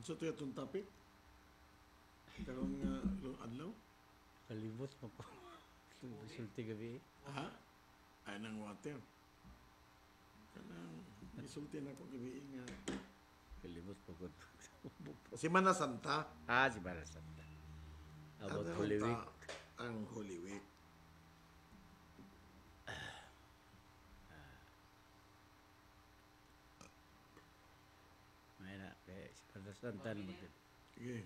Sa ito itong topic? Karong adlaw? Kalimot mo ko. Sulti gabi. Ha? Ay, ng water. Kanang, isulti na ko gabi nga. Kalimot mo ko. Semana Santa. Si Bara Santa. About Ano Holy ta- Week. Ang Holy Week. May na. Si Bara Santa naman din. Sige.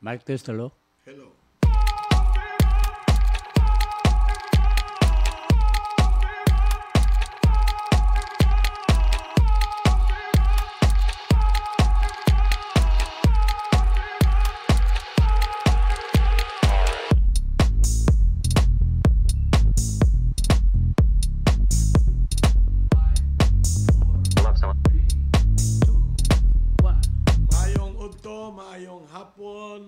Mic test, hello? Hello. Maayong udto, maayong hapon,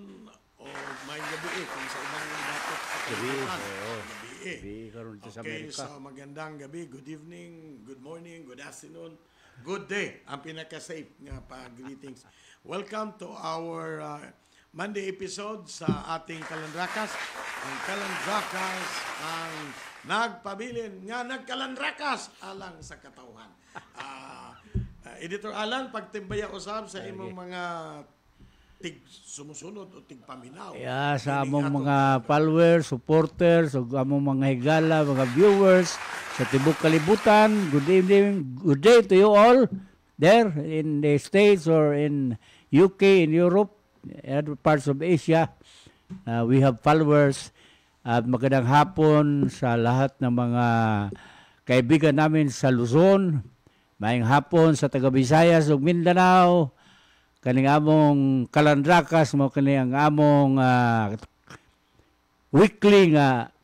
o maayong gabi kung sa ibang dapat sa Gabi, kalibutan. oo. Gabi. Gabi, karon dito sa Okay, Amerika. so magandang gabi, good evening, good morning, good afternoon, good day. Ang pinaka-safe nga pa-greetings. Welcome to our Monday episode sa ating Kalandrakas. Ang Kalandrakas ang nagpabilin nga nagkalandrakas alang sa katauhan. Editor Alan, pagtimbaya usab sa imong mga sumusunod o tig-paminaw. Sa Ini among ato- mga followers, supporters, ug among mga higala, mga viewers sa tibok kalibutan. Good evening, good day to you all there in the States or in UK, in Europe, other parts of Asia. We have followers. At magandang hapon sa lahat ng mga kaibigan namin sa Luzon. Maayong hapon sa taga Visayas ug Mindanao. Kaning among Kalandrakas mo kani ang among weekly nga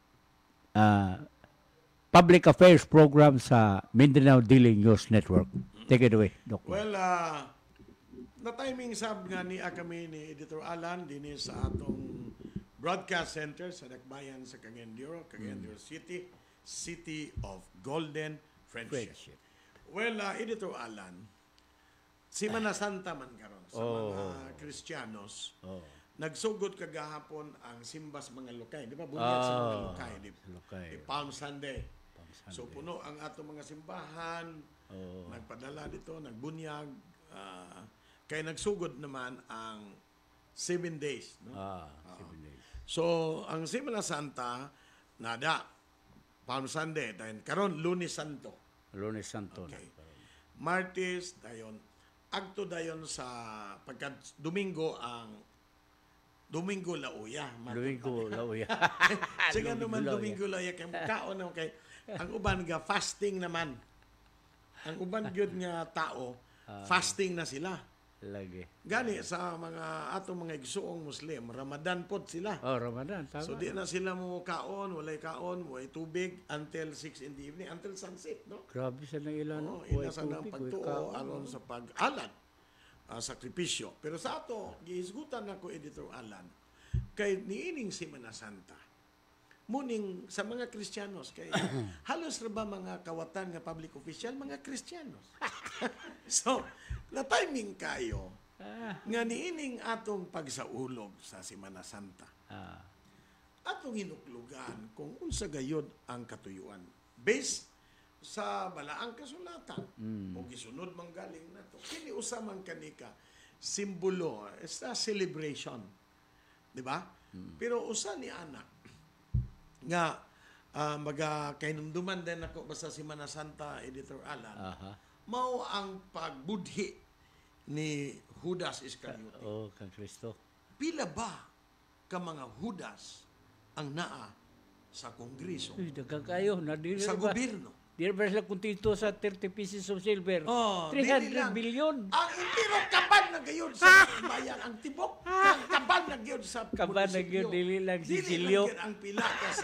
public affairs program sa Mindanao Daily News Network. Take it away, Doc. Well, na-timing sab nga ni kami ni Editor Alan din sa atong broadcast center sa Dakbayan sa Cagayan de Oro City, City of Golden Friendship. Well, Editor Alan, Semana Santa man karon sa mga Kristiyanos. Nagsugod kagahapon ang simbas mga lokay, di ba? Bunyag sa mga lokay, di Palm Sunday. So puno ang atong mga simbahan, nagpadala dito, nagbunyag, kay nagsugod naman ang 7 days. No? 7 days. So, ang Semana Santa, nada, Palm Sunday, dahil karon Lunes Santo. Lunes Santo Okay. na. Martes, dayon, agto dayon sa pagka Domingo ang Domingo Lauya. Domingo Lauya. Sige naman Domingo Lauya kay kaon naman kay ang uban nga fasting naman. Ang uban gyud nga tao fasting na sila. Lagi. Gani sa mga atong mga igsuong Muslim, Ramadan pod sila. Ramadan, tama. So di na sila mo walay kaon, walay tubig until 6 in the evening, until sunset, no? Grabe sa nang ilan. Oo, ina sa nang pagtuo aron sa pag-alad, sakripisyo. Pero sa ato, gihisgutan nako Editor Alan, kay niining Semana Santa, muning sa mga Kristiyanos, kay halos ra ba mga kawatan nga public official, mga Kristiyanos. So, na-timing kayo nga niining atong pagsaulog sa Semana Santa. Atong hinuklugan kung unsa gayod ang katuyuan. Based sa balaang kasulatan, o gisunod man galing na to. Kini usa man kanika simbolo, sa celebration. Di ba? Pero usa ni anak nga kainumduman din ako basta Semana Santa, Editor Alan, mao ang pagbudhi ni Judas Iscariote. Kang Kristo. Pila ba ka mga Judas ang naa sa Kongreso, Dagang kayo, nadili sa ba? gobyerno? Di ba sila kuntito sa 30 pieces of silver? Oh, 300 dili lang. billion. Ang impiro kaban na gayon sa bayan. Ang tibok, kaban na gayon sa Kaban na munisipyo. yun, dili lang si Dili Silyo. lang yun ang pila kas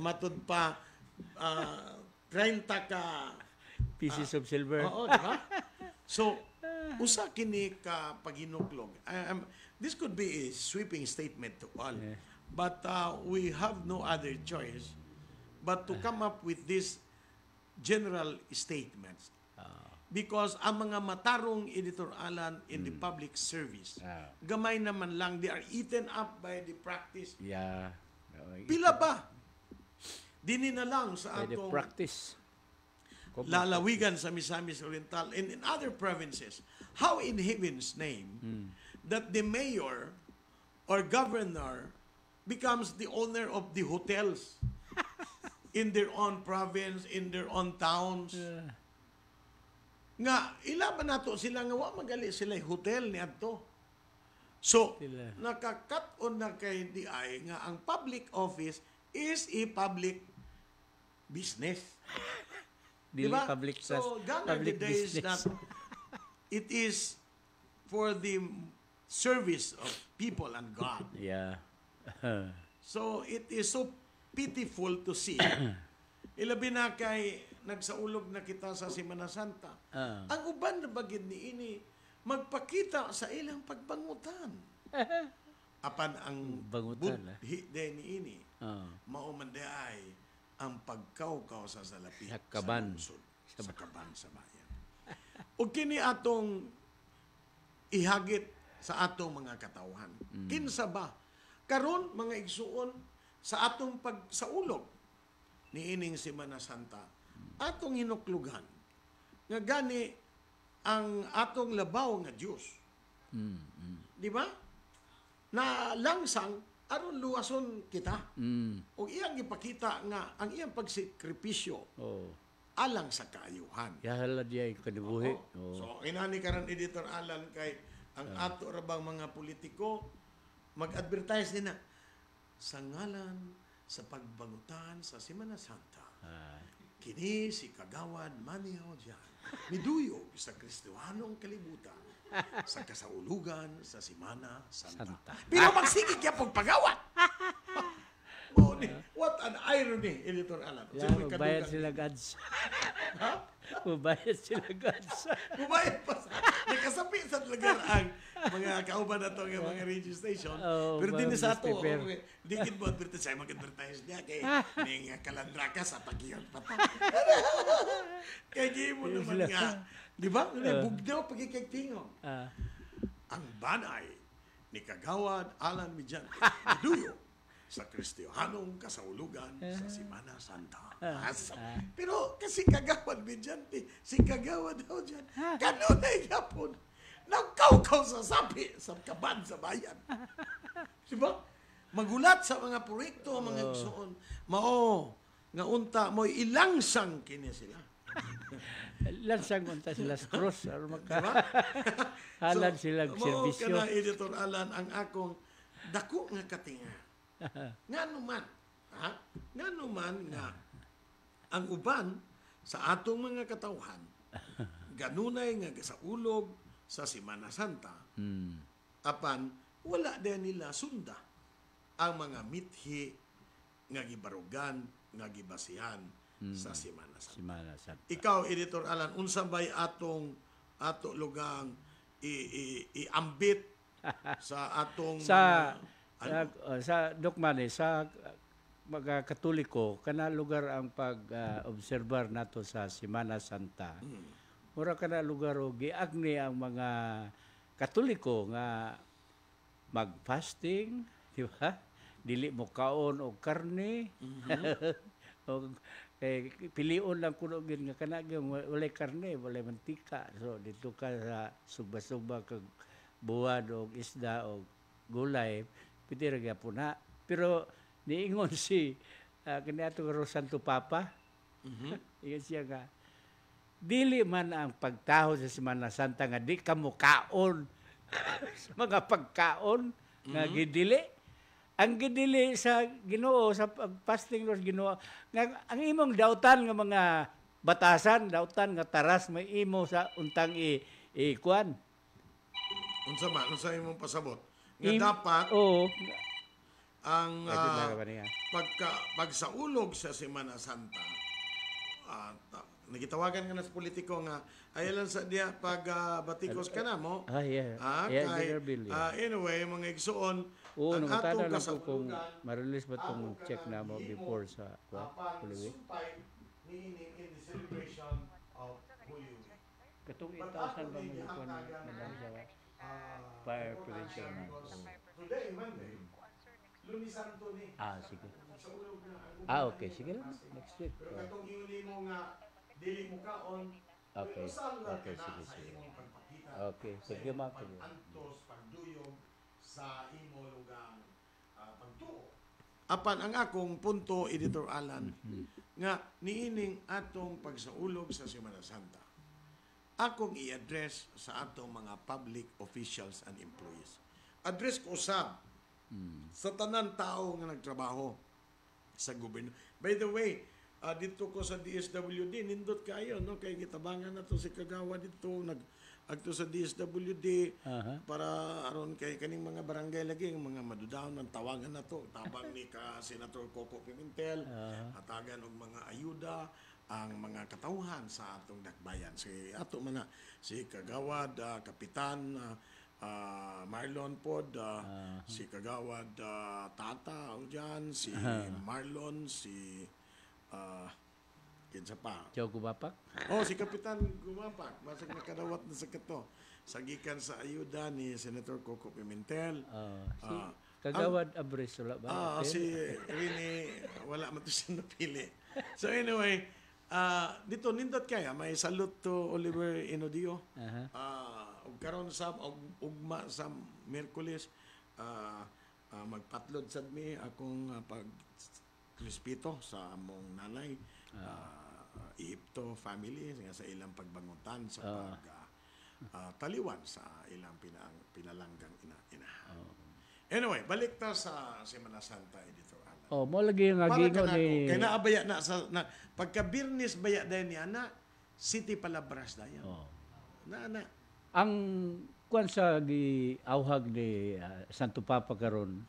matud pa 30 ka Pieces of silver. oo, di ba? So, usa kini ka paghinuklog. This could be a sweeping statement to all. Yeah. But we have no other choice but to come up with these general statements. Because ang mga matarong editoralan in the public service, gamay naman lang, they are eaten up by the practice. Yeah. Pila ba? Dini na lang sa By the atong practice. lalawigan sa Misamis Oriental and in other provinces. How in heaven's name that the mayor or governor becomes the owner of the hotels in their own province, in their own towns. Nga, ilaban nato sila nga wa magali sila hotel ni adto. So, Sila. nakakat on na kay DI nga ang public office is a public business. Dili Diba? public So, gone are the public days business. that it is for the service of people and God. Yeah. So, it is so pitiful to see. Ilabi na kay nagsaulog na kita sa Semana Santa. Ang uban na bagid ni ini magpakita sa ilang pagbangutan. Apan ang Bangutan, budhi de ni ini Oh. maumanday ang pagkawkaw sa salapi Sa kaban. lungsod, sa kaban sa bayan. O kini atong ihagit sa atong mga katawhan. Kinsa ba? Karon mga igsuon sa atong pagsaulog ni ining Semana Santa, atong hinuklugan nga gani ang atong labaw nga Dios. Di ba? Na langsang aron luwason kita. O iyang ipakita nga ang iyang pagsikripisyo Oh. alang sa kaayuhan. Yahala diya yung kanibuhi. Oo. So, inani karon Editor Alan kay ang ato rabang mga politiko mag-advertise din na sa ngalan sa pagbangutan sa Semana Santa. Kini si Kagawad Maniaw dyan. Miduyog sa Kristiyanong kalibutan sa kasaulugan sa Semana Santa. Pero magsigig niya pagpagawad. What an irony, Editor Alan. Yeah, magbayad sila gods. Magbayad sila gods. Bumayad pa sa nakasapi sa lugar ang mga kauban na to ng mga radio station. Oh, Pero din sa ato, newspaper. di gid mo advertise ay mag-advertise niya kay ning kalandraka sa pagiyot pa ta. Kay di mo naman nga, di ba? Bugnaw pagkikigtingog. Ang banay ni Kagawad Alan Mijante, Duyo sa Kristiyanong kasaulugan sa Semana Santa. Pero kasi Kagawad Mijante, si Kagawad daw dyan, kanunay yapon, nagkaukaw sa sapi sa kaban sa bayan. Diba? Magulat sa mga proyekto, mga igsoon. Mao, nga unta, mo ilangsang kini sila. Lansang unta sila sa cross. Diba? Halan sila Mao serbisyo. kana Editor Alan ang akong dako nga katinga. Nga naman, nga naman nga ang uban sa atong mga katawhan ganunay nga sa ulog sa Semana Santa. Apan wala din nila sunda ang mga mithi nga gibarugan nga gibasihan sa Semana Santa. Semana Santa. Ikaw, Editor Alan, unsa bay ato lugang iambit sa atong Sa mga, sa Dokmane, sa mga Katoliko, kana lugar ang pag-obserbar nato sa Semana Santa. Mura kana lugar o giagni ang mga Katoliko nga mag-fasting, di ba? Dili mo kaon og karne. O pilion lang kuno gid nga kana walay karne, walay mantika. So dito ka sa suba-suba kag buwad og isda og gulay, pwede ra gyapon na. Pero niingon si kaniadto nga Santo Papa. Iyon siya nga dili man ang pagtaho sa Semana Santa nga di ka mo kaon sa mga pagkaon nga gidili. ang gidili sa Ginoo sa fasting Lord Ginoo nga ang imong dautan nga mga batasan, dautan nga taras may imo sa untang kuan. Unsa imong pasabot? Nga dapat Oo. ang Nagdala ba niya? pagsaulog sa Semana Santa, nagitawagan nga na sa politiko nga ayalan sa diya pag batikos ka na mo. Yeah. Kay, Engineer Bill. anyway, mga igsuon, Oo, ang nangutada atong lang ko kung kasaulogan, ma-release ba itong check na mo before sa Holy Week. pagsumpay niining in the celebration of Holy Week. Katong 8,000 ba mo ikuan madam sa fire prevention na. Today, Monday, Lunes Santo ni. Sige. Sa ulog na. Okay. Sige lang. Next week. Pero katong iuli mo nga dili mo kaon. Okay. Usal lang Okay, ka na sige, sa sige. imong pagpakita. Okay. Sa Sige, imong Mark. pag-antos, pagduyog sa imo lugang pagtuo. Apan ang akong punto, Editor Alan, nga niining atong pagsaulog sa Semana Santa, akong i-address sa atong mga public officials and employees. Address ko sa tanan tao nga nagtrabaho sa gobyerno. By the way, dito ko sa DSWD, nindot kayo, no? Kaya gitabangan na to si Kagawa dito, agto sa DSWD, para aron kay kaning mga barangay lagi, mga madudahon ng tawagan na to, tabang ni ka Senator Coco Pimentel, hatagan og mga ayuda, ang mga katawhan sa atong dakbayan. Ato man na, si Kagawad, Kapitan, Marlon Pod, si Kagawad Tata o dyan, si Marlon, si kinsa pa. Joe Gubapak? Si Kapitan Gumapak, basag nakadawat na sa kato. Sagikan sa ayuda ni Senator Coco Pimentel. Si Kagawad Abres, wala ba? Si Rini, wala man to siya napili. So anyway, dito nindot kaya may salute to Oliver Inodio. Ug karon sa ugma sa Miyerkules, magpatlod sad mi akong pagrespeto sa among nanay, Iipto family nga sa ilang pagbangutan sa taliwan sa ilang pinalanggang ina. Anyway, balik ta sa Semana Santa, Editor Alan. Mo lagi yung agingo ni... Kaya naabaya na pagka Birnis baya dahil ni Ana, City Palabras dayan. Na. Ang kuan sa giawhag ni Santo Papa karon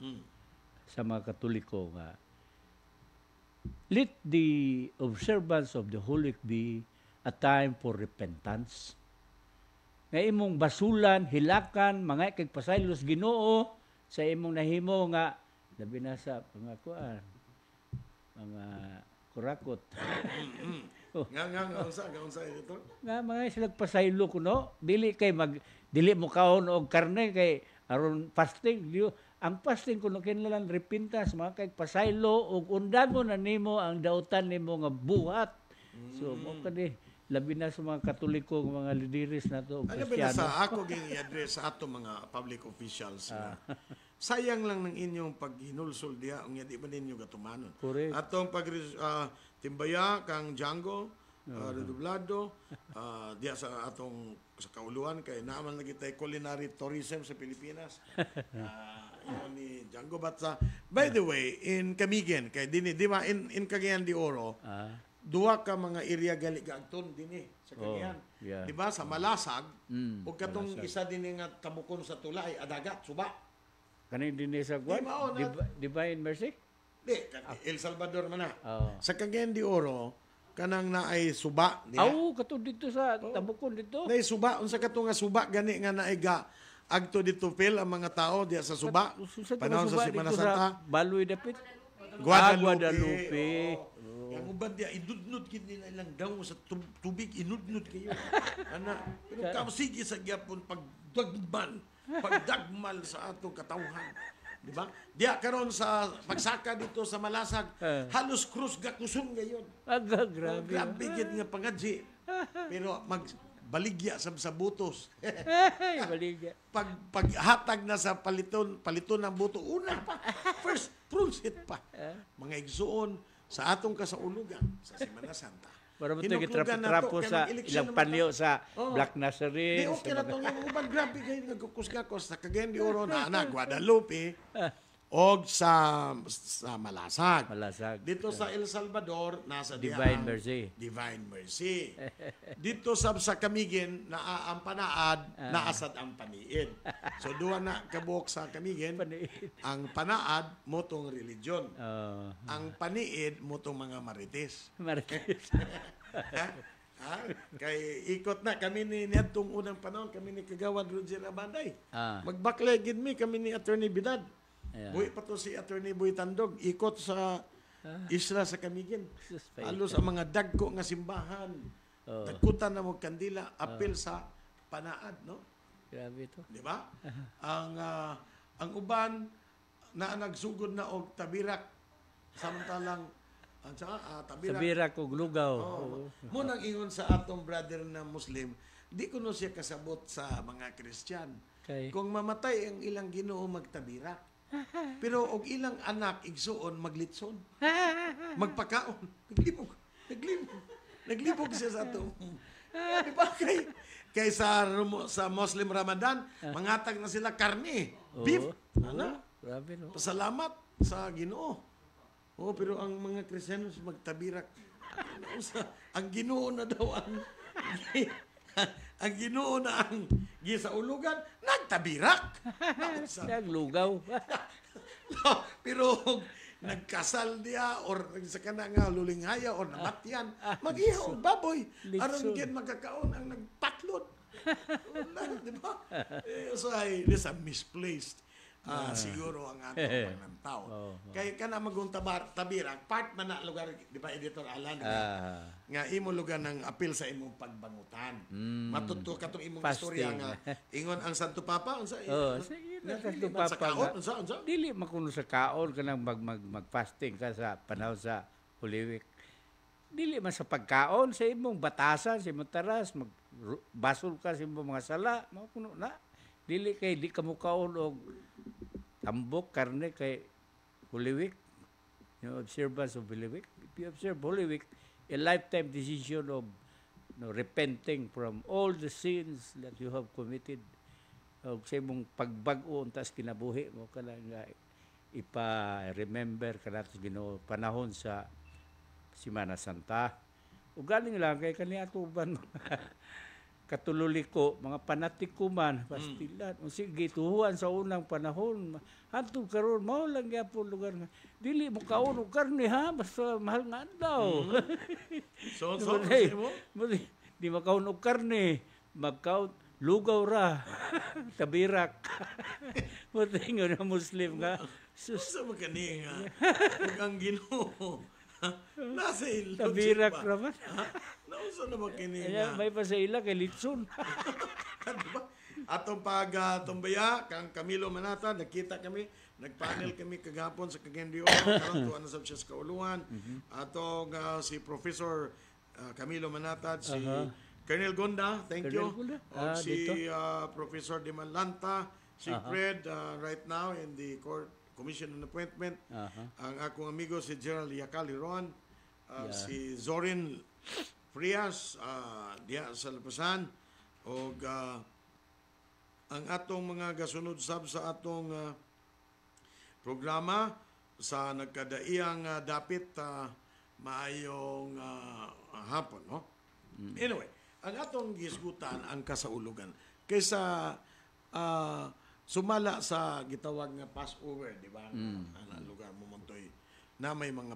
sa mga Katoliko nga, let the observance of the Holy Week be a time for repentance. Nga imong basulan, hilakan, mga kagpasaylos Ginoo sa imong nahimo nga labi na sa mga kuan, mga kurakot. Nga unsa ito? Nga mga silag pasaylo kuno, dili mo kaon og karne kay aron fasting. Ang fasting kuno kinahanglan repentance, mga kay pasaylo og undangon na nimo ang dautan nimo nga buhat. So mo kani labi na sa mga Katoliko, mga lideres nato, Kristiyano. Sa ako ging i-address sa ato mga public officials na sayang lang ng inyong paghinulsol diya unya di ba ninyo gatumanon. Correct. Atong timbaya kang Django redoblado diya sa atong sa kauluan kay naman lagi tay culinary tourism sa Pilipinas. Ni Django Batsa. By the way, in Camigen kay dinhi di ba in Cagayan de Oro, duwa ka mga area gali gaagton dinhi sa Cagayan. Yeah. Di ba sa Malasag ug katong isa dinhi nga tabukon sa tulay adagat suba. Kani dinhi sa kuan? Divine Mercy? Di, El Salvador man na. Sa Cagayan de Oro kanang naay suba diha. Kato dito sa Tabukon dito. Naay suba unsa kato nga suba gani nga naay agto dito feel ang mga tao diha sa suba. Panahon sa Semana Santa. Baloy dapit. Guadalupe. Yang uban dia idudnud kid nila ilang daw sa tubig inudnud kayo. Pero kapsige sa gyapon pagdagmal sa atong katawhan. Di ba? Diya karon sa pagsaka dito sa Malasag, halos krus gakusong gayon. Grabe. Grabe gid nga pangadji. Pero baligya sa butos. Baligya. Paghatag na sa paliton ng buto, una pa. First, prusit pa. Mga igsuon sa atong kasaulugan sa Semana Santa. Para mo ito gitrapo sa ilang panyo sa Black Nazarene. Di okay na itong yung uban. Grabe kayo nagkukusgakos sa Cagayan de Oro na Guadalupe. og sa Malasag. Malasag. Dito sa El Salvador, nasa Divine diang Mercy. Divine Mercy. Dito sa Camiguin, naa ang panaad, naasad ang paniid. So duha na kabuok sa Camiguin, ang panaad motong religion. Ang paniid motong mga marites. Marites. Ha? Kay ikot na kami ni niadtong unang panahon, kami ni Kagawad Roger Abanday. Magbaklay gid mi kami ni Attorney Bidad. Buhi pa to si Attorney Boy Tandog, ikot sa isla sa Camiguin. Halos ang mga dagko nga simbahan. Dagkutan na mo kandila, apil sa panaad, no? Grabe to. Di ba? Ang uban na nagsugod na og tabirak samantalang tabirak og lugaw. Munang ingon sa atong brother na Muslim, di ko no siya kasabot sa mga Christian. Okay. Kung mamatay ang ilang Ginoo magtabirak. Pero og ilang anak igsuon maglitson. Magpakaon. Naglibog siya sa atong. Di ba kay sa Muslim Ramadan, mangatag na sila karne, beef. Grabe no. Pasalamat sa Ginoo. Pero ang mga Kristiyano magtabirak. Ang Ginoo na daw ang Ginoo na ang gisaulugan, nagtabirak. Naglugaw. Pero nagkasal diya or sa kana nga lulinghaya or namatyan, mag-ihaw baboy. Aron gid magkakaon ang nagpatlod. Di ba? So this is misplaced. Siguro ang atong panantaw. Kay kana magong tabirak, part man na lugar, di ba, Editor Alan, nga imo lugar ng apil sa imong pagbangutan. Matuto katong imong istorya nga ingon ang Santo Papa unsa? Santo Papa. Dili makuno sa kaon kanang mag-fasting ka sa panahon sa Holy Week. Dili man sa pagkaon sa imong batasan, sa imong taras, magbasol ka sa imong mga sala, makuno na. Dili kay di ka mukaon og tambok, karne kay Holy Week. Observance of Holy Week. If you observe Holy Week, a lifetime decision of repenting from all the sins that you have committed. O sa imong pagbag-o untas kinabuhi mo ka lang ipa-remember ka natin Ginoo panahon sa Semana Santa. O galing lang kay kaniya tuban katululiko, mga panatiko man, pastilan. O sige, tuhuan sa unang panahon. Hantong karon mao lang gyapon lugar nga. Dili mo kaon og karne ha, basta mahal nga daw. So di makaon og karne, magkaon lugaw ra. Tabirak. Mo tingon na Muslim nga. Sa magani nga. Ang Ginoo. Nasa ilo. Tabirak raman. Nauso na magkini nga. May pa sa ila kay litson. Diba? Atong pag-tumbaya, kang Camilo Manata, nakita kami, nagpanel kami kagapon sa Cagayan de Oro, karon tuwa na sa siya sa kauluhan. Atong si Professor Camilo Manata, si Colonel Gonda, thank you. O si Professor Dimalanta, si Fred, right now in the court commission and appointment. Ang akong amigo si Gerald Yakali Ron, si Zorin Frias, diya sa Lapasan, o ang atong mga gasunod sab sa atong programa sa nagkadaiyang dapit maayong hapon, no? Anyway, ang atong gisgutan ang kasaulugan kaysa sumala sa gitawag nga Passover, di ba? Ang lugar mo montoy na may mga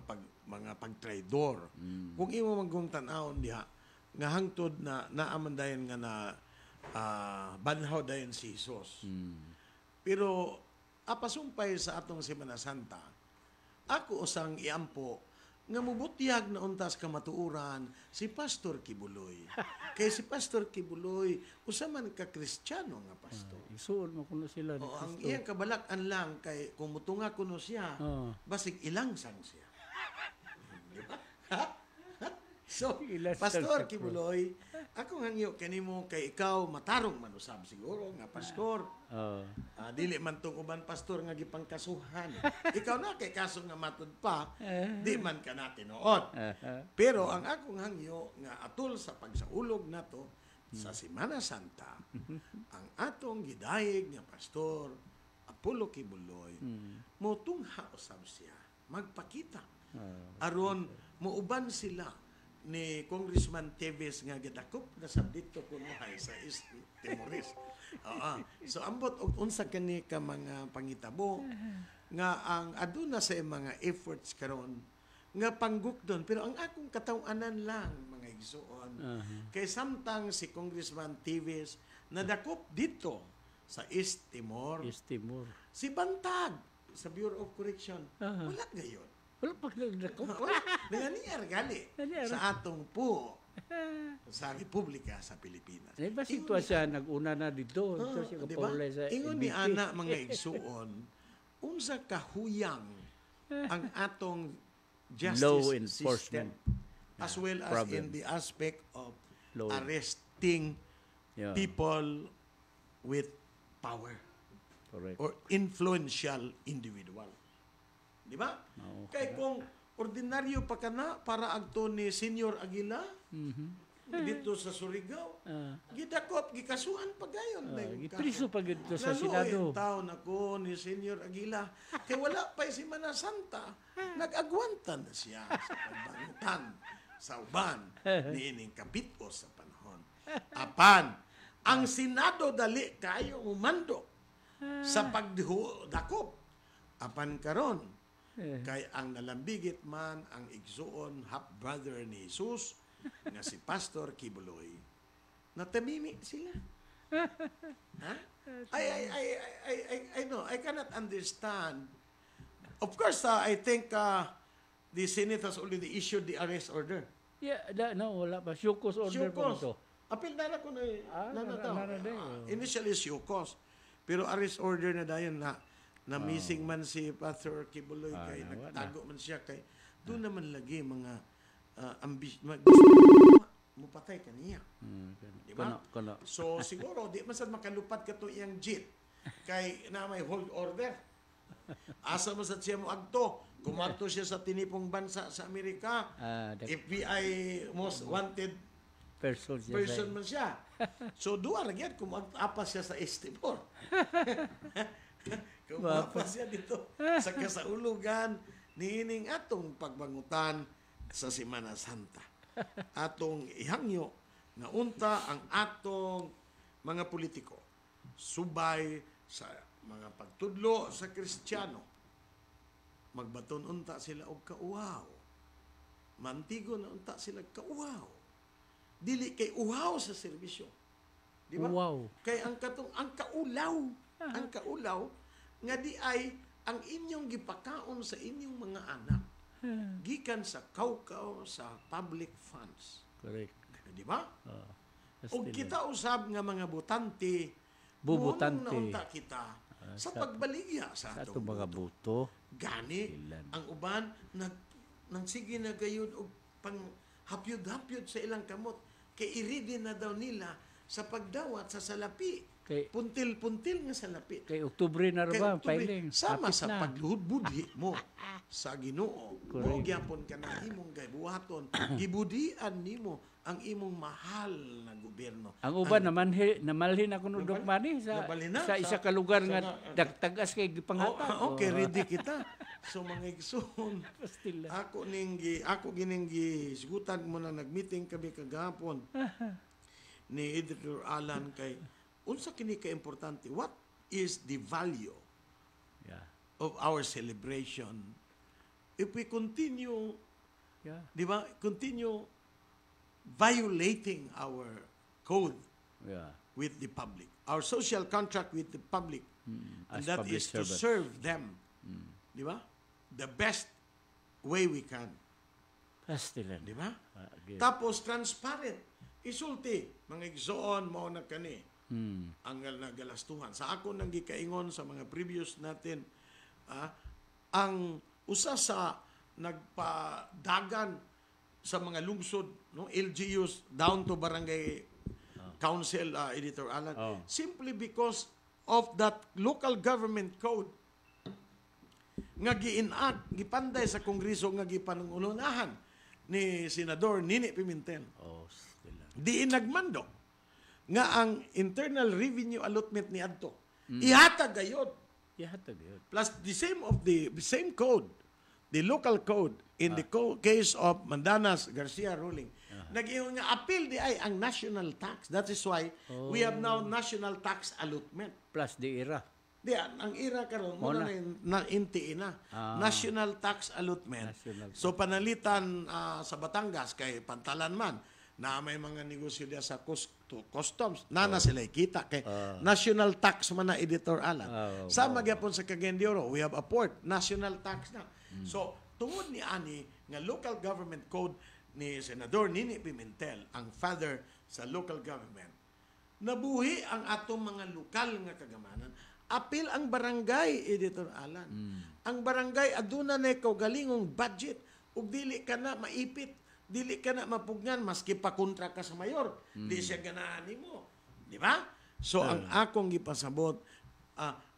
pagtraidor. Kung imo magkong tan-awon diha nga hangtod na naaman dayon nga na banhaw dayon si Jesus. Pero apasumpay sa atong Semana Santa, ako usang iampo nga mubutyag na untas kamatuuran si Pastor Kibuloy. Kay si Pastor Kibuloy, usa man ka Kristiyano nga pastor. Isuon mo kuno sila. Ang iyang kabalak-an lang kay kung mutunga kuno siya, basig ilang sang siya. Diba? So, Pastor Kibuloy, ako hangyo kanimo kay ikaw matarong manusab siguro nga pastor. Dili man tong uban pastor nga gipangkasuhan. Ikaw na kay kaso nga matud pa, di man ka na tinuod. Pero ang akong hangyo nga atol sa pagsaulog nato sa Semana Santa, ang atong gidayeg nga pastor Apollo Kibuloy, mo tungha usab siya, magpakita. Ah, Aron muuban sila ni Congressman Teves nga gidakop na sa dito kunuhay sa East Timores. So ambot og unsa kani ka mga pangitabo nga ang aduna sa mga efforts karon nga panggukdon, pero ang akong katawanan lang mga igsuon kay samtang si Congressman Teves nadakop dito sa East Timor, East Timor. si Bantag sa Bureau of Correction wala gayon. Wala pag nagdakop. Nanganiar gali Nanganiar. sa atong po sa Republika sa Pilipinas. Di ba sitwasyon nag-una na dito? Ito siya Di ba? kapaulay sa Ingon ni NBP. ana mga igsuon, unsa kahuyang ang atong justice Law system enforcement. as well as Problem. in the aspect of Law. arresting Yeah, people with power correct. or influential individual. Di ba? Oo. Kay kung ordinaryo pa kana para agto ni Senior Aguila dito sa Surigao, gidakop, gikasuhan pa gayon. na yung Gipriso kaso. pa dito sa Lalo Senado. yung taon ako ni Senior Aguila, kay wala pa si Manasanta, nag-agwanta na siya sa pagbangutan sa uban ni ining kapito sa panahon. Apan, ang Senado dali kayo umando sa pagdakop. Apan karon, kay ang nalambigit man ang igsuon half-brother ni Jesus nga si Pastor Kibuloy, natamimi sila. Ha? I know, I cannot understand. Of course, I think the Senate has already issued the arrest order. Yeah, no, wala pa. Shukos order pa Shukos. ito. Apil na ko na na. initially Shukos. Pero arrest order na dayon na missing man si Pastor Kibuloy kay wala. nagtago man siya kay doon naman lagi mga mo patay kaniya. Di ba? Kono. So siguro di man sad makalupad kato iyang jeep kay na may hold order. Asa man sad siya mo agto, kumadto siya sa tinipong bansa sa Amerika. The FBI most wanted person siya. person man siya. So duwa ra gyud kumapas siya sa East Timor. Kumapas siya dito sa kasaulugan niining atong pagbangutan sa Semana Santa. Atong ihangyo nga unta ang atong mga politiko subay sa mga pagtudlo sa Kristiyano. Magbaton unta sila og kauwaw. Mantigo na unta sila kauwaw. Dili kay uhaw sa serbisyo. Di ba? Wow. Kay ang kaulaw nga di ay ang inyong gipakaon sa inyong mga anak gikan sa kaukaw sa public funds. Correct. Di ba? O Still, kita usab nga mga butante, Bubutante. muhang naunta kita sa pagbaligya sa sa atong itong mga buto. buto. Gani, Ilan. ang uban, nang sige na gayud og pang hapyod-hapyod sa ilang kamot. Kay iridi na daw nila sa pagdawat sa salapi. Kay, Puntil-puntil nga salapi. kay Oktubre na Kay ba, Oktubre, filing. sama Hapit sa na. pagluhod budhi mo sa Ginoo. Correct. Mo gyapon ka na imong gaybuhaton, gibudian nimo ang imong mahal na gobyerno. Ang uban namalhin ako nung dokmani sa Nabalhin na sa isa ka lugar nga dagtagas kay Oh, gipanghata. okay, ready kita. So mga igsoon, Still. ako gining gisgutan mo na nagmeeting kami kagahapon ni Editor Alan kay unsa kini ka importante? What is the value Yeah. of our celebration if we continue, Yeah. di ba, continue violating our code Yeah. with the public, our social contract with the public, and As that public is to servant. serve them, di ba, the best way we can, Pastilan. di ba? Again. Tapos transparent, isulti, mga igsoon mo na kani, ang nagalastuhan. Sa ako nang gikaingon sa mga previous natin, ang usa sa nagpadagan sa mga lungsod, no, LGUs down to barangay council, Editor Alan, simply because of that local government code nga gipanday sa Kongreso nga gipanungunahan ni Senador Nini Pimentel. Still. Diin nagmando nga ang internal revenue allotment ni adto ihatag gayud Ihatag yun. Plus the same code, the local code in the case of Mandanas Garcia ruling. Nag-iyon nga appeal di ay ang national tax. That is why we have now national tax allotment. Plus the era. Di ang ira karon mo na inti na national tax allotment. So panalitan sa Batangas kay Pantalan man na may mga negosyo diya sa customs na sila kita kay national tax man na Editor Alan. Sa magyapon sa Cagayan de Oro, we have a port, national tax na. So tungod ni ani nga local government code ni Senador Nini Pimentel, ang father sa local government, nabuhi ang atong mga lokal nga kagamanan. Apil ang barangay, Editor Alan. Ang barangay, aduna na kaugalingong budget. Ug dili ka na maipit. Dili ka na mapugnan. Maski pa kontra ka sa mayor. Di siya ganahan mo. Di ba? So, ang akong gipasabot,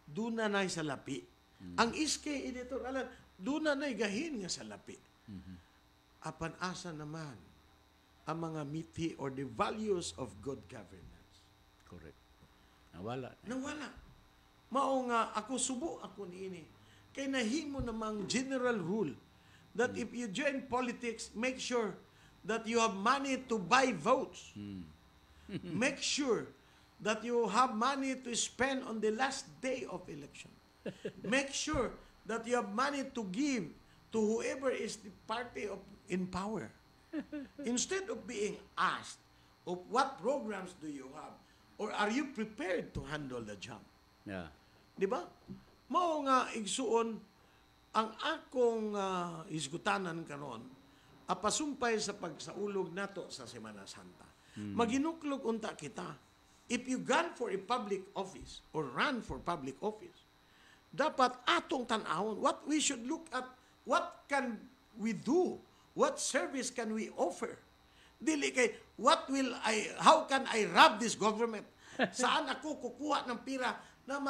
duna na sa lapi. Ang iske, Editor Alan, duna na gahin nga sa lapi. Apan-asa naman ang mga mithi or the values of good governance. Correct. Nawala. Nawala. Mao nga ako subo ako niini kay nahimo namang general rule that if you join politics, make sure that you have money to buy votes. Make sure that you have money to spend on the last day of election. Make sure that you have money to give to whoever is the party in power. Instead of being asked of what programs do you have or are you prepared to handle the job. Yeah. Di ba? Mao nga igsuon ang akong isgutanan karon apasumpay sa pagsaulog nato sa Semana Santa. Maginuklog unta kita. If you run for a public office or run for public office, dapat atong tan-awon what we should look at, what can we do, what service can we offer. Dili kay how can I rob this government? Saan ako kukuha ng pira na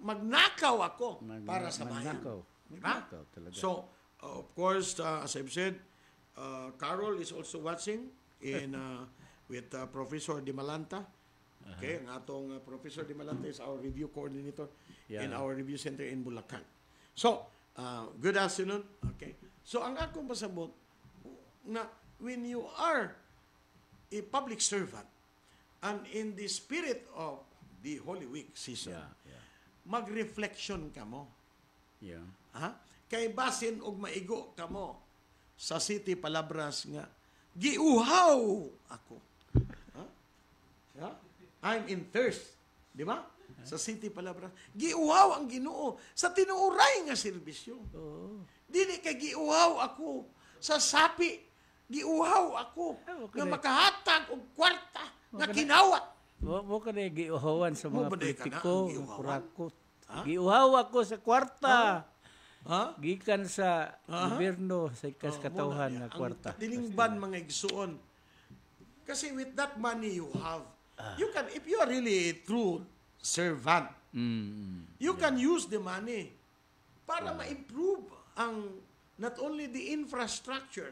magnakaw ako para sa bayan. Diba? So, of course, as I've said, Carol is also watching with Professor Di Malanta. Okay, ang atong Professor Di Malanta is our review coordinator in our review center in Bulacan. So, good afternoon. Okay. So, ang akong pasabot na when you are a public servant and in the spirit of the Holy Week season, mag-reflection ka mo. Yeah. Ha? Kay basin og maigo ka mo sa City Palabras nga, giuhaw ako. Ha? Yeah? I'm in thirst. Di ba? Sa City Palabras. Giuhaw ang Ginoo sa tinuuray nga serbisyo. Dili kay giuhaw ako sa sapi. Giuhaw ako nga makahatag og kwarta nga kinawat. Mo ka na giuhawan sa mga politiko, kurakot. Giuhaw ako sa kwarta. Gikan sa gobyerno sa katawhan nga kwarta. Tilingban mga igsuon. Kasi with that money you have, you can, if you are really a true servant, you can use the money para ma-improve ang not only the infrastructure,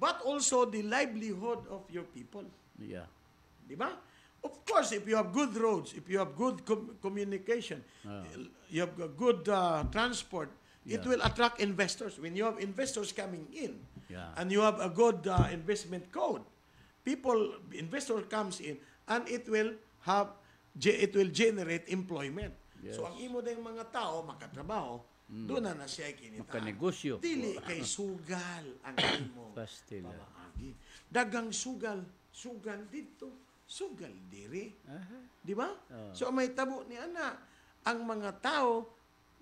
but also the livelihood of your people. Yeah. Di ba? Of course, if you have good roads, if you have good communication, you have good transport, it will attract investors. When you have investors coming in, and you have a good investment code, investor comes in, and it will generate employment. Yes. So ang imo dayong mga tao makatrabaho, doon na siya kinita. Makanegosyo. Dili kay sugal ang imo. Pastila. Pamaagi. Dagang sugal dito, sugal diri. Di ba? So may tabo ni ana ang mga tao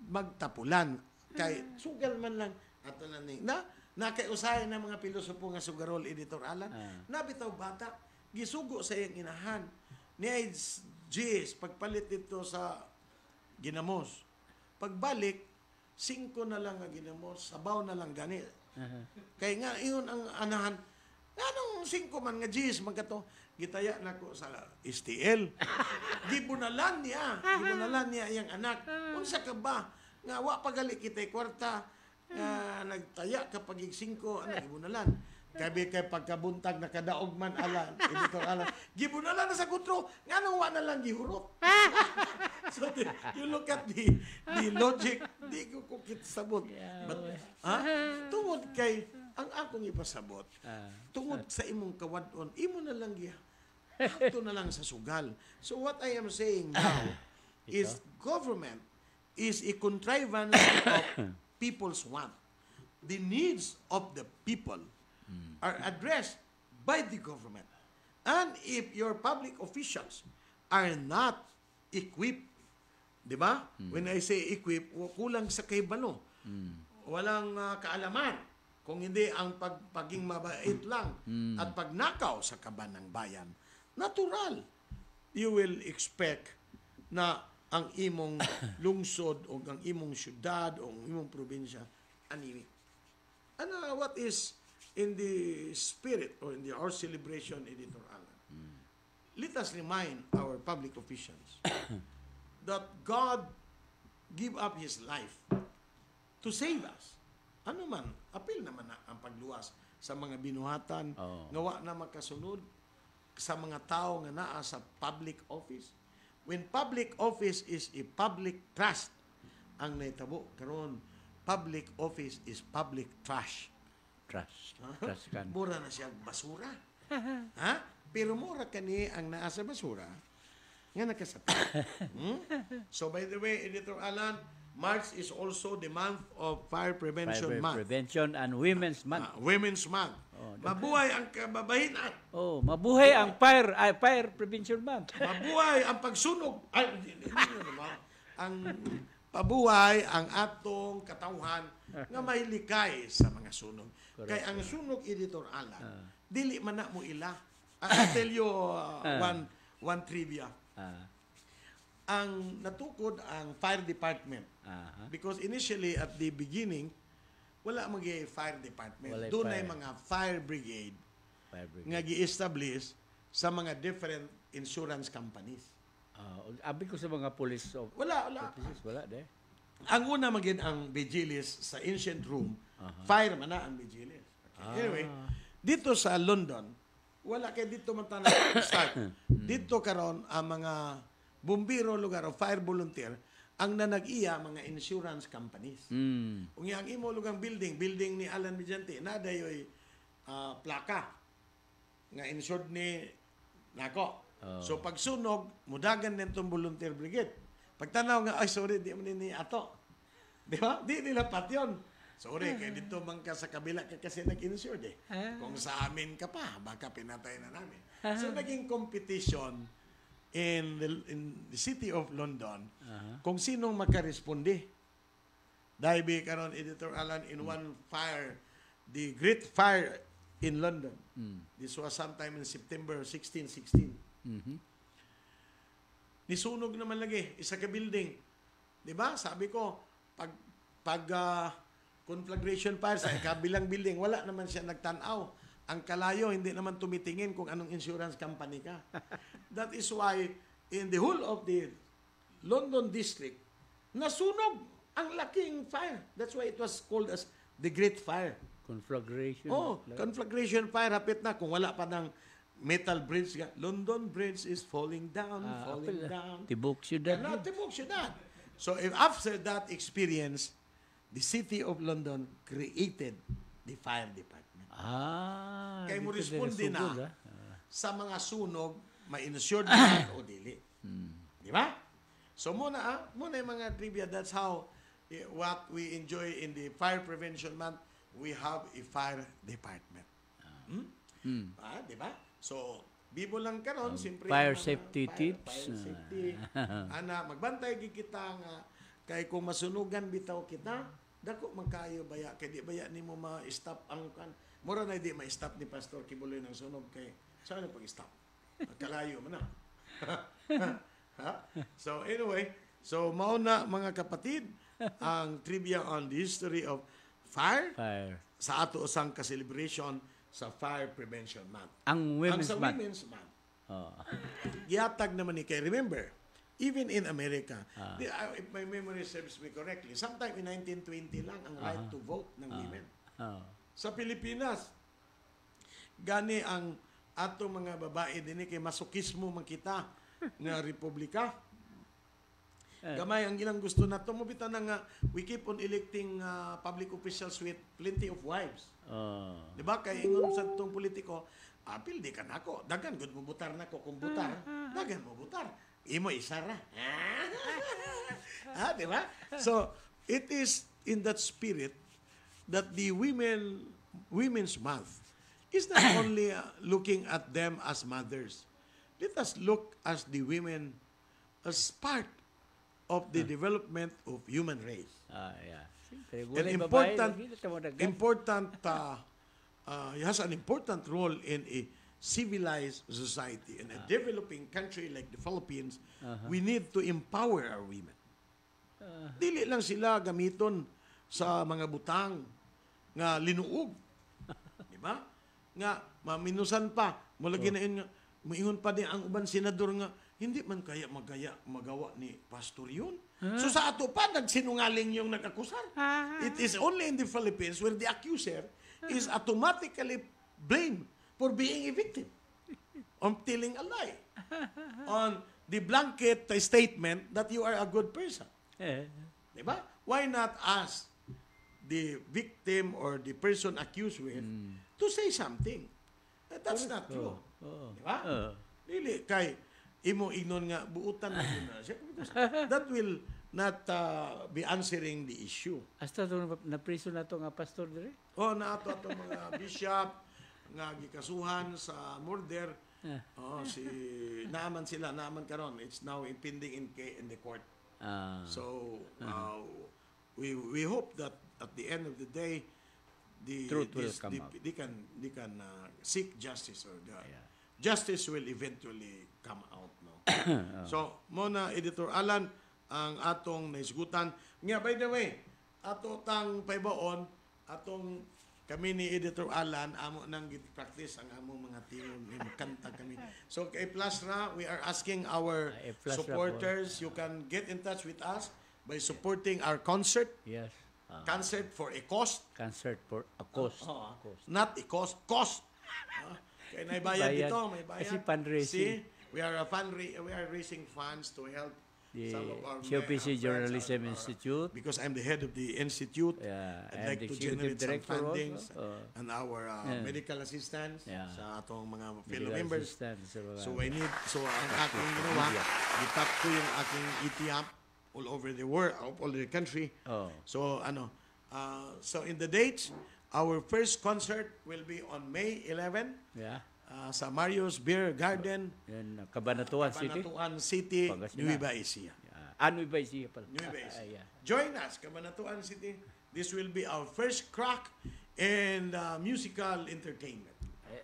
magtapulan kay sugal man lang ato na ni na kay usahay ng mga pilosopo nga sugarol Editor Alan. Nabitaw bata gisugo sa iyang inahan ni Jis pagpalit dito sa ginamos. Pagbalik 5 na lang nga ginamos, sabaw na lang gani. Kay nga iyon ang anahan. Anong 5 man nga Jis magkato gitaya nako sa STL. Gibunalan niya iyang anak. Unsa ka ba nga wa pagali kitay kwarta nga nagtaya kapag 5 ano gibunalan. kay pagkabuntag nakadaog man alan, editor alan. Gibunala na sa kontro, nganong wa na lang gihurot. So you look at the logic, di ko sabot. But tungod kay ang akong ipasabot, tungod sa imong kawadon, imo na lang ato na lang sa sugal. So what I am saying now is government is a contrivance of people's want. The needs of the people are addressed by the government. And if your public officials are not equipped, di ba? When I say equipped, kulang sa kaibalo. Walang kaalaman. Kung hindi ang paging mabait lang at pagnakaw sa kaban ng bayan, natural. You will expect na ang imong lungsod o ang imong syudad o ang imong probinsya animi. Ano what is in the spirit or in our celebration, Editor Alan? Let us remind our public officials that God give up His life to save us. Ano man, apil naman na ang pagluwas sa mga binuhatan, ngawa na makasunod sa mga tao nga naa sa public office. When public office is a public trust, ang naitabo karon public office is public trash. Trash kan. Mura na siya basura. Ha? Pero mura kani ang naa sa basura nga nakasapa. So by the way, Editor Alan, March is also the month of Fire Prevention Month. Prevention and Women's Month. Women's Month. Mabuhay ang kababahinan. Mabuhay ang Fire Prevention Month. Mabuhay ang pagsunog. Ang pabuhay ang atong katawhan nga mahilikay sa mga sunog. Kay ang sunog, Editor Alan, dili man na mo ila. I'll tell you one trivia. Ang natukod ang fire department. Because initially at the beginning, wala fire department. Doon ay mga fire brigade nga gi-establish sa mga different insurance companies. Abi ko sa mga police wala. Wala de. Ang una magin ang vigilis sa ancient room, fire man na ang vigilis. Okay. Anyway, dito sa London, wala kay dito man tanan start. Dito karon ang mga bumbiro lugar o fire volunteer ang nanag-iya mga insurance companies. Kung ang imo lugang building ni Alan Vigente, na dayoy plaka nga insured ni nako. So pag sunog, mudagan nitong volunteer brigade. Pagtanaw nga, ay sorry, di man ni ato. Di ba? Di nila pat yun. Sorry, kaya dito man ka sa kabila ka kasi nag-insured eh. Kung sa amin ka pa, baka pinatay na namin. So naging competition in the city of London kung sinong makaresponde. Dahil karon Editor Alan, in one fire, the Great Fire in London. This was sometime in September 1616. Nisunog naman lagi, isa ka building. Diba? Sabi ko, pag conflagration fire sa kabilang building, wala naman siya nagtanaw. Ang kalayo, hindi naman tumitingin kung anong insurance company ka. That is why, in the whole of the London district, nasunog ang laking fire. That's why it was called as the Great Fire. Conflagration. Conflagration fire, hapit na. Kung wala pa ng metal bridge, London Bridge is falling down, falling down. Tibok syudad. Tibok syudad. So, if after that experience, the city of London created the fire department. Kaya mo responde na sa mga sunog, ma-insured na o dili. Di ba? So muna yung mga trivia. That's how what we enjoy in the Fire Prevention Month. We have a fire department. Di ba? So, bibo lang karon, siyempre fire safety tips. Fire safety. Magbantay kita nga kay kung masunugan bitaw kita, dako man kayo baya kay di baya nimo ma-stop ang kan. Mura na di ma-stop ni Pastor Kibuloy ng sunog kay saan na pag-stop? Kalayo man na. So anyway, mao na mga kapatid ang trivia on the history of fire. Sa ato usang ka-celebration sa Fire Prevention Month. Ang Women's Month. Women's Month. Gihatag naman ni kay remember, even in America, if my memory serves me correctly, sometime in 1920 lang ang right to vote ng women. Sa Pilipinas, gani ang ato mga babae dinhi kay masokismo man kita nga republika. Gamay ang ilang gusto nato mo bitan na nga we keep on electing public officials with plenty of wives. Di ba? Kay ingon sa itong politiko, apil di ka nako. Dagan, good mo butar nako. Kung butar, dagan mo butar. Imo isara. Di ba? So, it is in that spirit that the Women's Month is not only looking at them as mothers. Let us look as the women as part of the development of human race. Yeah. An has an important role in a civilized society. In a developing country like the Philippines, we need to empower our women. Dili lang sila gamiton sa mga butang nga linuog. Di ba? Nga maminusan pa. Mulagi na yun nga, moingon pa din ang uban senador nga, hindi man kaya magawa ni pastor yun. So sa ato pa, nagsinungaling yung nag-akusar. It is only in the Philippines where the accuser is automatically blamed for being a victim. On telling a lie. On the blanket statement that you are a good person. Diba? Why not ask the victim or the person accused with to say something? That's not true. Diba? Really, kay imo ignon nga buutan na yun na siya. That will not be answering the issue. Hasta to na-priso na to nga pastor dire? Na ato mga bishop nga gikasuhan sa murder. Si naaman karon. It's now pending in the court. So we hope that at the end of the day truth will come out. They can seek justice or justice will eventually come out. No? So muna Editor Alan ang atong naisgutan. Nga by the way, ato tang paybaon atong kami ni Editor Alan amo nang git-practice ang among mga tingog kanta kami. So kay Plasra, we are asking our supporters, you can get in touch with us by supporting our concert. Yes. Concert for a cost. Concert for a cost. Not a cost. Kaya may bayad dito, may bayad. Kasi fundraising. See, we are raising funds to help some of our COPC Journalism Institute. Because I'm the head of the institute. I'd like to generate some fundings and our medical assistance sa atong mga fellow members. So ang aking ginawa, itap ko yung aking ETAP all over the world, all over the country. So in the dates, our first concert will be on May 11. Sa Mario's Beer Garden, Cabanatuan City, Nueva Ecija. Nueva Ecija pala. Nueva Ecija. Join us, Cabanatuan City. This will be our first crack in musical entertainment.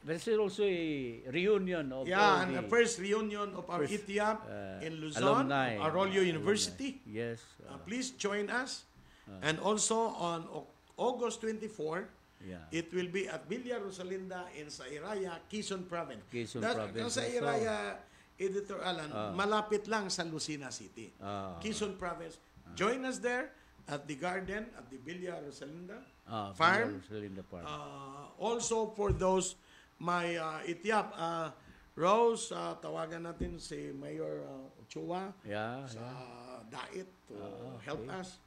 There's also a reunion of the first reunion of our ETIAP in Luzon, Arroyo University. Yes. Please join us. And also on August 24, it will be at Villa Rosalinda in Sairaya, Quezon Province. Sa Sairaya, Editor Alan, malapit lang sa Lucena City. Quezon Province. Join us there at the garden, at the Villa Rosalinda Farm. Also for those may ityap, Rose, tawagan natin si Mayor Ochoa sa DAIT to help us.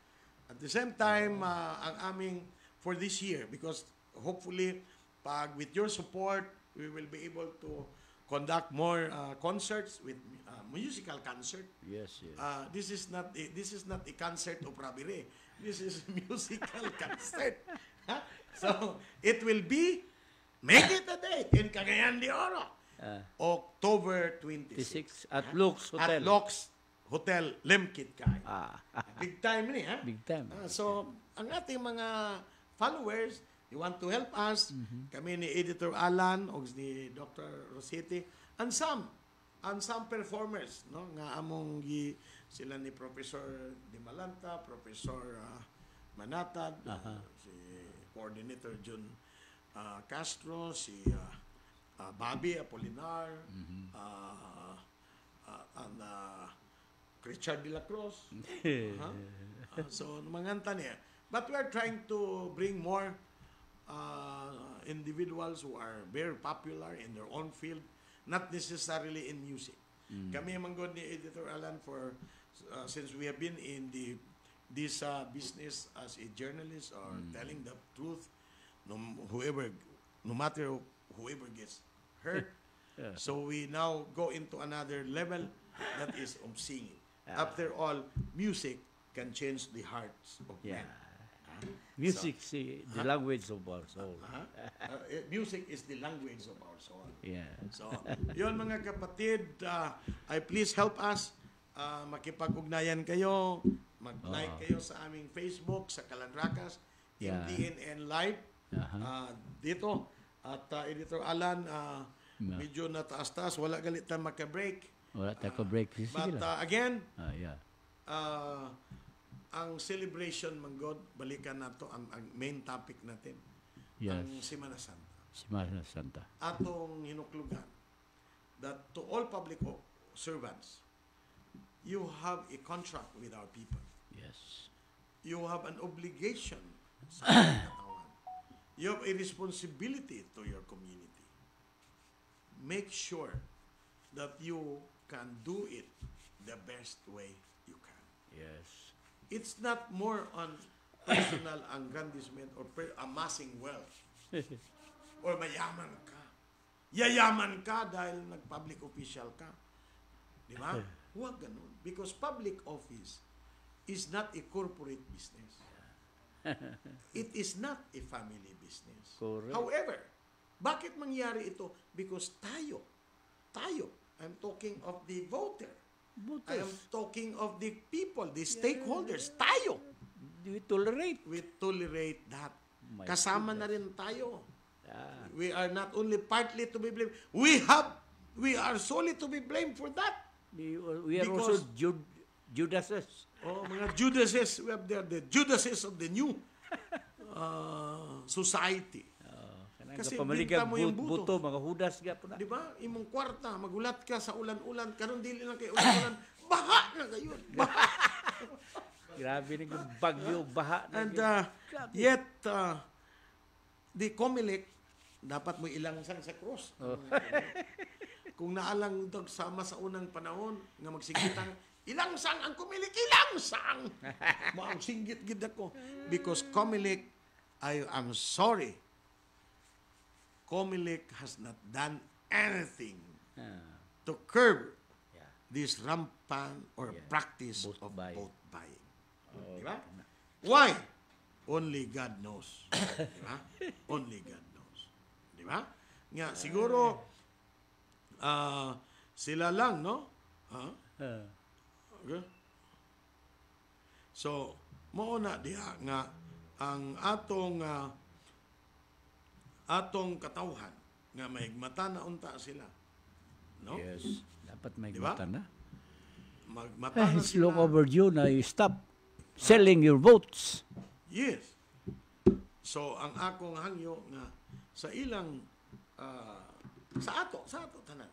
At the same time, ang aming for this year, because hopefully, with your support, we will be able to conduct more concerts with musical concert. Yes. This is not a concert of Rabire. This is musical concert. So it will be, make it a date in Cagayan de Oro, October 26 at Lux Hotel. At Lux Hotel Lemkitkaay. Big time ni, ha? Big time. So ang ating mga followers, you want to help us, kami ni Editor Alan o ni Dr. Rossetti, and some performers, no, nga among sila ni Professor Di Malanta, Professor Manatag, si Coordinator Jun Castro, si Bobby Apolinar, and Richard de la Cruz. So manganta niya. But we are trying to bring more individuals who are very popular in their own field, not necessarily in music. Kami manggod ni Editor Alan for since we have been in this business as a journalist or telling the truth, no matter whoever gets hurt. Yeah. So we now go into another level that is of singing. After all, music can change the hearts of Yeah. men. Music is the language of our soul. Music is the language of our soul. Yeah. So, yun mga kapatid, ay please help us. Makipag-ugnayan kayo, mag-like kayo sa aming Facebook, sa Kalanrakas, Yeah. MDNN Live, dito. At Editor Alan, medyo nataas-taas, wala galit na maka-break. Wala tayo break. Sige But lang. again, Yeah. ang celebration, manggod, balikan na to, ang main topic natin, Yes. ang Semana Santa. Semana Santa. Atong hinuklugan that to all public servants, you have a contract with our people. Yes. You have an obligation sa katawan. You have a responsibility to your community. Make sure that you can do it the best way you can. Yes. It's not more on personal aggrandizement or amassing wealth or mayaman ka. Yayaman ka dahil nag-public official ka. Di ba? Huwag ganun. Because public office is not a corporate business. It is not a family business. Correct. However, bakit mangyari ito? Because tayo, I'm talking of the voter. I am talking of the people, the stakeholders. Tayo. We tolerate. We tolerate that. My Kasama na rin tayo. Yeah. We are not only partly to be blamed. We are solely to be blamed for that. We are also Judases. Oh, mga Judases. We have there the Judases of the new society. Kasi Pamaligag binta mo yung buto. mga hudas ga po na. Di ba? Imong kwarta, magulat ka sa ulan-ulan, karon dili lang kay ulan-ulan, baha na gayon. Baha. Grabe na yung bagyo, baha na. And yet, the Comelec, dapat mo ilangsang sa cross. Kung naalang dog sama sa unang panahon, nga magsingitang, ilangsang ang Comelec, ilangsang! Maang singgit gid ako. Because Comelec, I am sorry, Comelec has not done anything to curb this rampant or practice Vote of buying. vote buying. Di ba? Why? Only God knows. Di ba? Only God knows. Di ba? Nga, siguro, sila lang, no? Okay? So, mauna diha nga, ang atong katawhan nga mahigmata na unta sila. No? Yes. Dapat may Diba? mata na. Magmata na It's long sila. overdue na you stop selling your votes. Yes. So, ang akong hangyo nga sa ilang sa ato tanan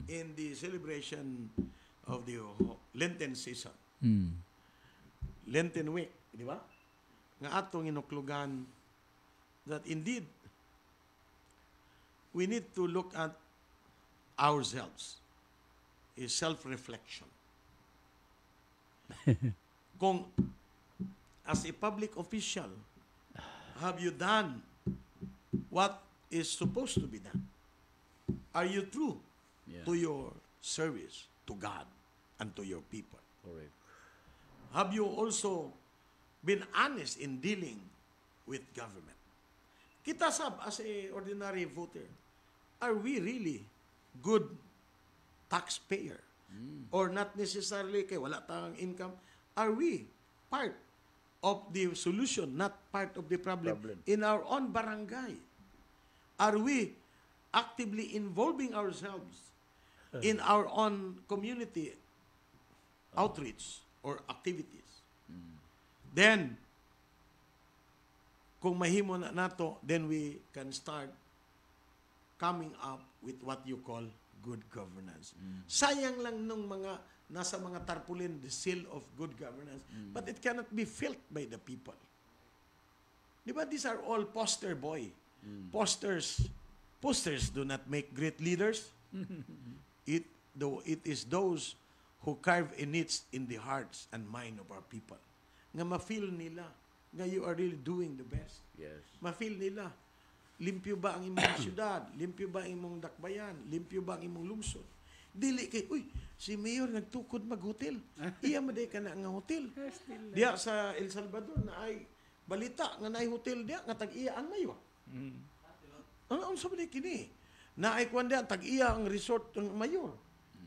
in the celebration of the Lenten season. Lenten week, di ba? Nga atong inuklugan that indeed we need to look at ourselves. A self-reflection. Kung as a public official, have you done what is supposed to be done? Are you true to your service to God and to your people? Correct. Have you also been honest in dealing with government? Kita sab, as a ordinary voter, are we really good taxpayer? Or not necessarily kay wala tang income? Are we part of the solution, not part of the problem. In our own barangay? Are we actively involving ourselves in our own community outreach or activities? Then, kung mahimo na nato, then we can start coming up with what you call good governance. Sayang lang nung mga nasa mga tarpaulin, the seal of good governance, but it cannot be felt by the people. Di ba, these are all poster boy. Posters do not make great leaders. It is those who carve a niche in the hearts and mind of our people. Nga ma-feel nila nga you are really doing the best. Yes. Ma-feel nila, limpyo ba ang imong syudad? Limpyo ba ang imong dakbayan? Limpyo ba ang imong lungsod? Dili kay, uy, si Mayor nagtukod mag-hotel. Iya maday ka na nga hotel. Diya sa El Salvador na ay balita nga naay hotel diya nga tag-iya ang Mayor. Ano sa ba kini? Na ay kuan diya tag-iya ang resort ng Mayor.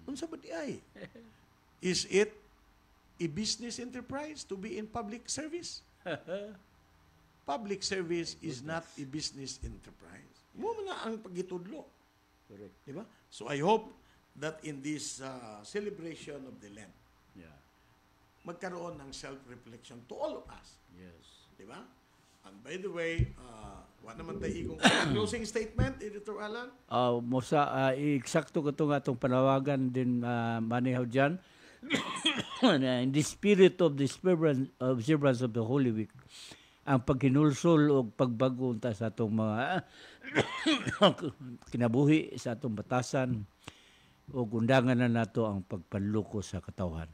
Ano sa ba di ay? Is it a business enterprise to be in public service? Public service is not a business enterprise. Mo na ang pagitudlo. Correct. Di ba? So I hope that in this celebration of the Lent, Yeah. magkaroon ng self-reflection to all of us. Yes. Di ba? And by the way, wala naman tayo igong closing statement, Editor Alan? Eksakto ko itong panawagan din manihaw dyan. In the spirit of the observance of the Holy Week, ang pagkinulsol o pagbago unta sa atong mga kinabuhi sa atong batasan o undangan na nato ang pagpanluko sa katawhan.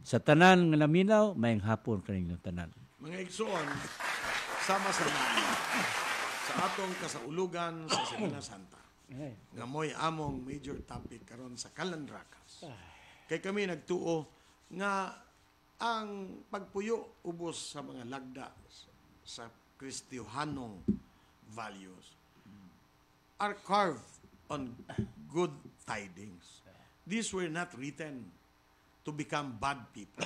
Sa tanan nga naminaw, mayang hapon kaninyong tanan. Mga igsoon, sama-sama sa atong kasaulugan sa Semana Santa. Nga mo'y among major topic karon sa Kalandrakas. Kay kami nagtuo nga ang pagpuyo ubos sa mga lagda sa Kristiyohanong values are carved on good tidings. These were not written to become bad people.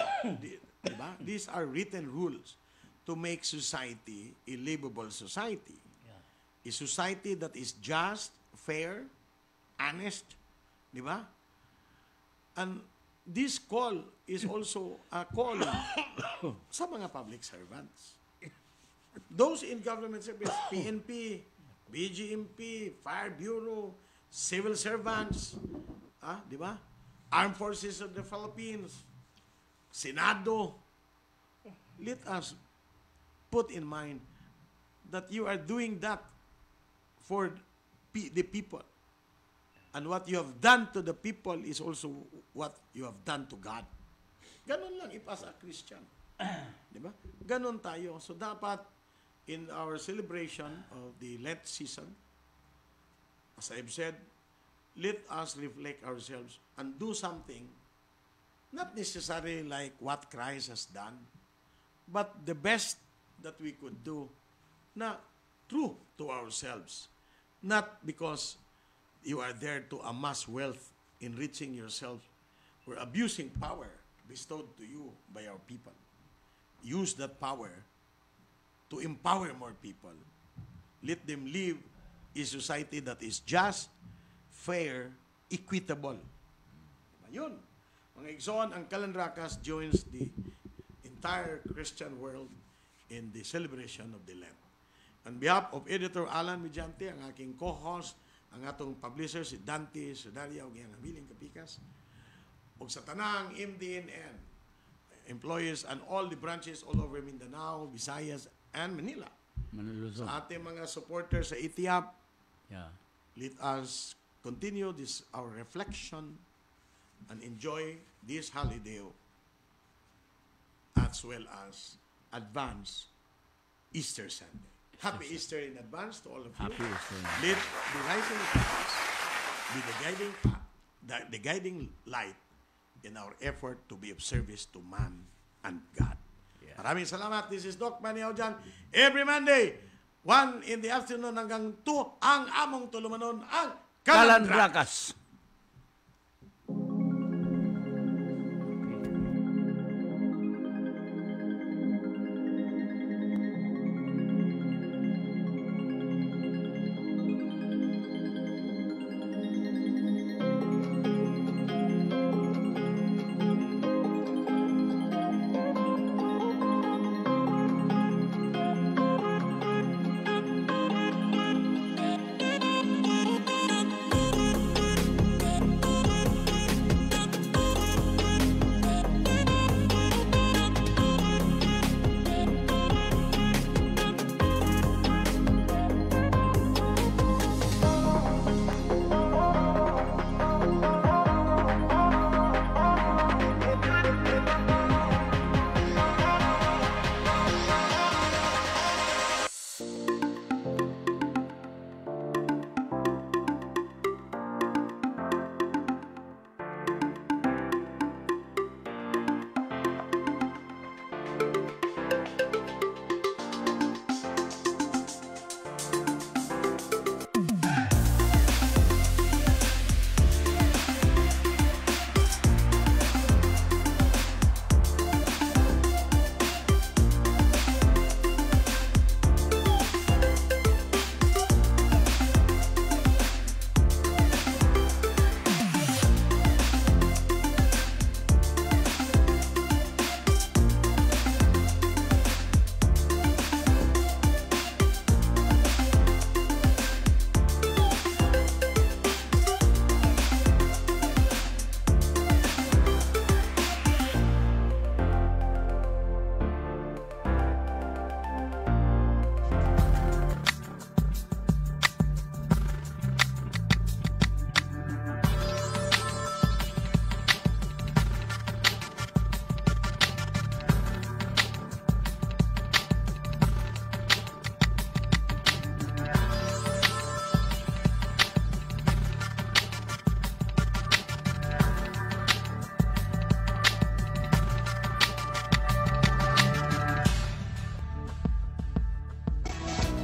Diba? These are written rules to make society a livable society. A society that is just, fair, honest. Diba? And this call is also a call sa mga public servants. Those in government service, PNP, BGMP, Fire Bureau, civil servants, di ba? Armed Forces of the Philippines, Senado. Let us put in mind that you are doing that for the people. And what you have done to the people is also what you have done to God. Ganon lang if as a Christian. Di ba? Ganon tayo. So dapat in our celebration of the Lent season, as I've said, let us reflect ourselves and do something, not necessarily like what Christ has done, but the best that we could do na true to ourselves. Not because you are there to amass wealth, enriching yourself, or abusing power bestowed to you by our people. Use that power to empower more people. Let them live a society that is just, fair, equitable. Ayun. Mga igsoon, ang Kalandrakas joins the entire Christian world in the celebration of the Lent. On behalf of Editor Alan Mediante, ang aking co-host, ang atong publisher, si Dante Sudaria, o ang habiling kapikas, o sa tanang MDNN, employees and all the branches all over Mindanao, Visayas, and Manila. Manluzon. Sa ating mga supporters sa ITIAP, Yeah. let us continue this our reflection and enjoy this holiday as well as advance Easter Sunday. Happy Easter in advance to all of you. Happy Easter. Let the rising stars be the guiding path, the guiding light in our effort to be of service to man and God. Yeah. Maraming salamat. This is Doc Manny Aujan. Every Monday, 1 in the afternoon hanggang 2, ang among tulumanon, ang Kalandrakas. Kalandrakas.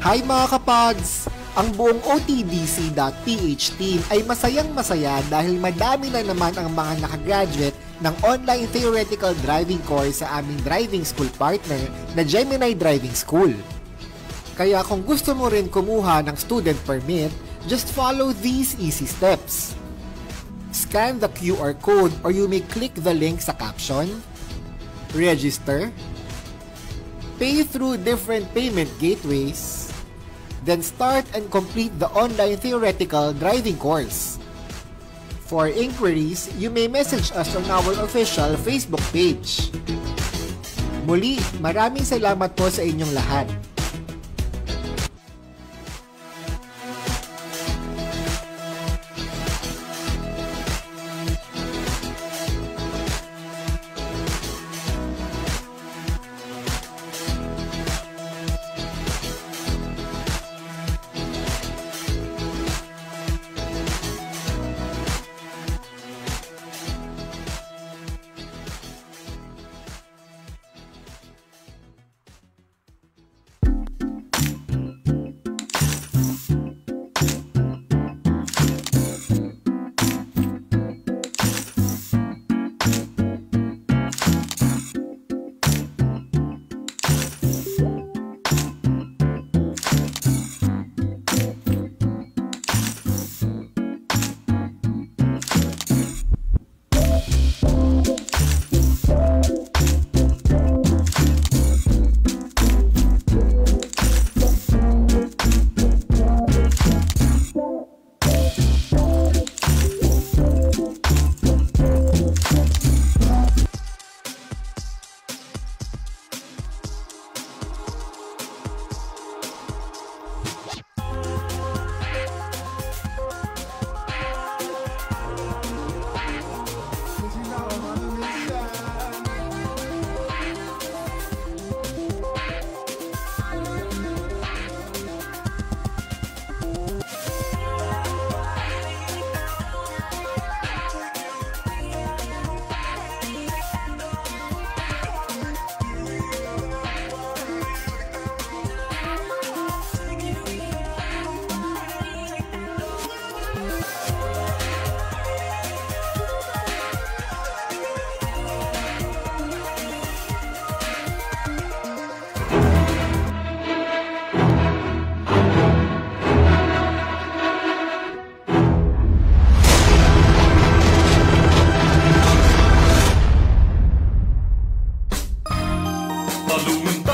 Hi mga kapods! Ang buong OTDC.ph team ay masayang-masaya dahil madami na naman ang mga nakagraduate ng online theoretical driving course sa aming driving school partner na Gemini Driving School. Kaya kung gusto mo rin kumuha ng student permit, just follow these easy steps. Scan the QR code or you may click the link sa caption. Register. Pay through different payment gateways. Then start and complete the online theoretical driving course. For inquiries, you may message us on our official Facebook page. Muli, maraming salamat po sa inyong lahat.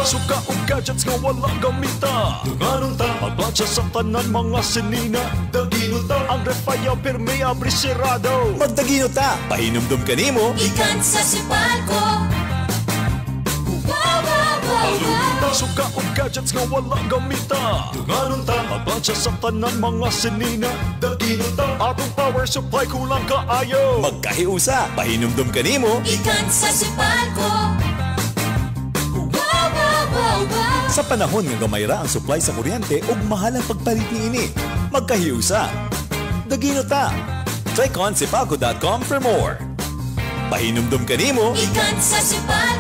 Suka o gadgets nga wala gamita. Tunganon ta pagpatsa sa tanan mga sinina. Dagino ta ang refaya pirmi abrisirado. Magdagino ta, pahinumdum kanimo. Ikan sa sipalko. Wow, wow, wow, wow. Suka o gadgets nga wala gamita. Tunganon ta pagpatsa sa tanan mga sinina. Dagino ta atong power supply kulang kaayo. Magkahiusa, pahinumdum kanimo. Ikan sa sipalko. Sa panahon nga gamayra ang supply sa kuryente ug mahal ang pagpalit niini. Magkahiusa. Dagino ta. Check on sipalco.com for more. Pahinumdum kanimo. Ikan sa sipalko.